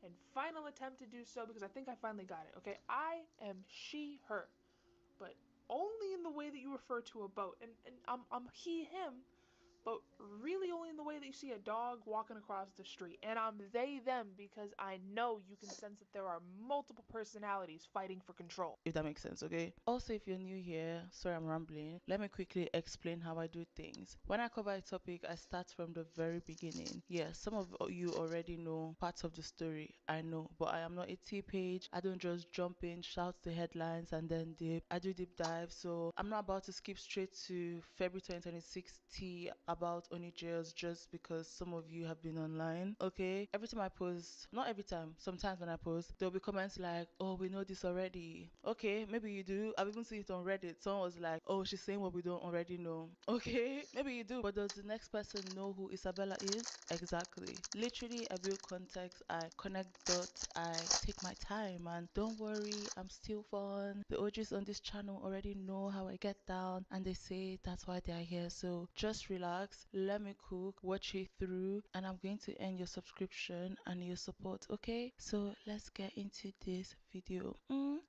and final attempt to do so because I think I finally got it, okay? I am she, her, but only in the way that you refer to a boat. And I'm he, him, but really only in the way that you see a dog walking across the street. And I'm they, them, because I know you can sense that there are multiple personalities fighting for control. If that makes sense, okay? Also, if you're new here, sorry I'm rambling, let me quickly explain how I do things. When I cover a topic, I start from the very beginning. Yes, some of you already know parts of the story, I know, but I am not a T page. I don't just jump in, shout the headlines, and then dip. I do deep dive, so I'm not about to skip straight to February 2026 tea about Oni jails just because some of you have been online, okay? Every time I post, not every time, sometimes when I post, there'll be comments like, oh, we know this already. Okay, maybe you do. I've even seen it on Reddit. Someone was like, oh, she's saying what we don't already know. Okay, maybe you do. But does the next person know who Isabella is? Exactly. Literally, I build context, I connect dots, I take my time, and don't worry, I'm still fun. The OGs on this channel already know how I get down, and they say that's why they are here. So just relax, let me cook, watch it through, and I'm going to end your subscription and your support, okay? So let's get into this video.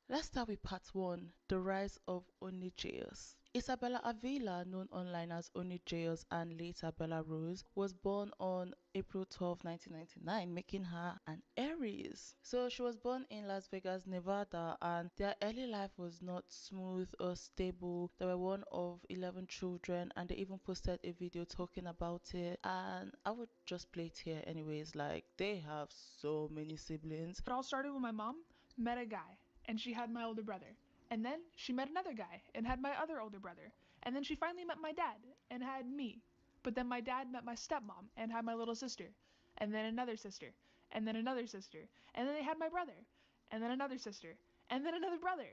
Let's start with part 1, the rise of Onijayos. Isabella Avila, known online as Onijayos and later Bella Rose, was born on April 12, 1999, making her an Aries. So she was born in Las Vegas, Nevada, and their early life was not smooth or stable. They were one of 11 children, and they even posted a video talking about it. And I would just play it here anyways, like they have so many siblings. It all started when my mom met a guy, and she had my older brother. And then she met another guy and had my other older brother. And then she finally met my dad and had me. But then my dad met my stepmom and had my little sister. And then another sister. And then another sister. And then they had my brother. And then another sister. And then another brother.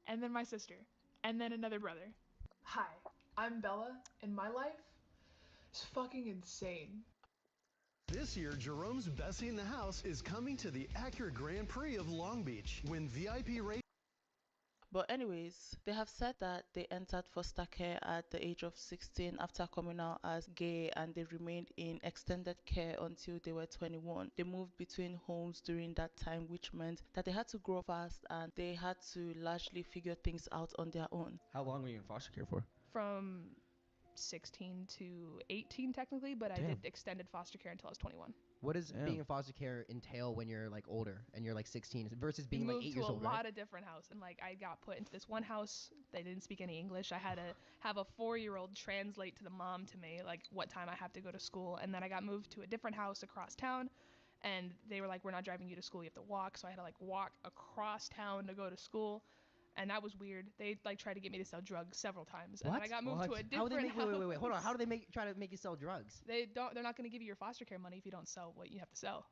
And then my sister. And then another brother. Hi, I'm Bella, and my life is fucking insane. This year, Jerome's Bessie in the House is coming to the Acura Grand Prix of Long Beach. When VIP race. But anyways, they have said that they entered foster care at the age of 16 after coming out as gay, and they remained in extended care until they were 21. They moved between homes during that time, which meant that they had to grow fast and they had to largely figure things out on their own. How long were you in foster care for? From 16 to 18 technically, but I did extended foster care until I was 21. What does being in foster care entail when you're like older and you're like 16 versus being like 8 years old? Moved to a lot of different houses, and like I got put into this one house. They didn't speak any English. I had to have a 4-year-old translate to the mom to me like what time I have to go to school. And then I got moved to a different house across town, and they were like, "We're not driving you to school. You have to walk." So I had to like walk across town to go to school. And that was weird. They like tried to get me to sell drugs several times. And then I got moved to a different house. Wait, hold on. How do they try to make you sell drugs? They're not going to give you your foster care money if you don't sell what you have to sell.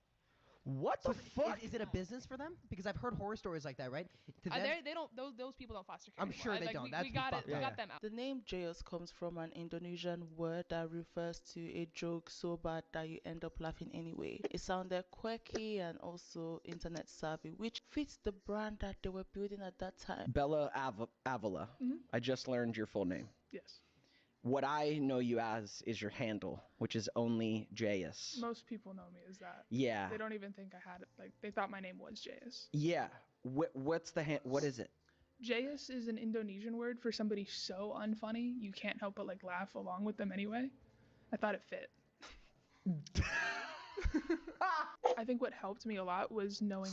What the fuck? Is it a business for them? Because I've heard horror stories like that, right? They don't. Those people don't foster care. I'm sure they don't. We got them out. The name Jayos comes from an Indonesian word that refers to a joke so bad that you end up laughing anyway. It sounded quirky and also internet savvy, which fits the brand that they were building at that time. Bella Avila. I just learned your full name. Yes. What I know you as is your handle, which is only Jayus. Most people know me as that. Yeah. They don't even think I had it. Like they thought my name was Jayus. Yeah. What's the what is it? Jayus is an Indonesian word for somebody so unfunny you can't help but like laugh along with them anyway. I thought it fit. I think what helped me a lot was knowing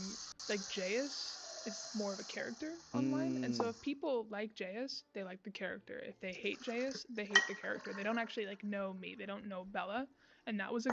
like Jayus is more of a character online. And so if people like Jayus, they like the character. If they hate Jayus, they hate the character. They don't actually like know me. They don't know Bella. And that was a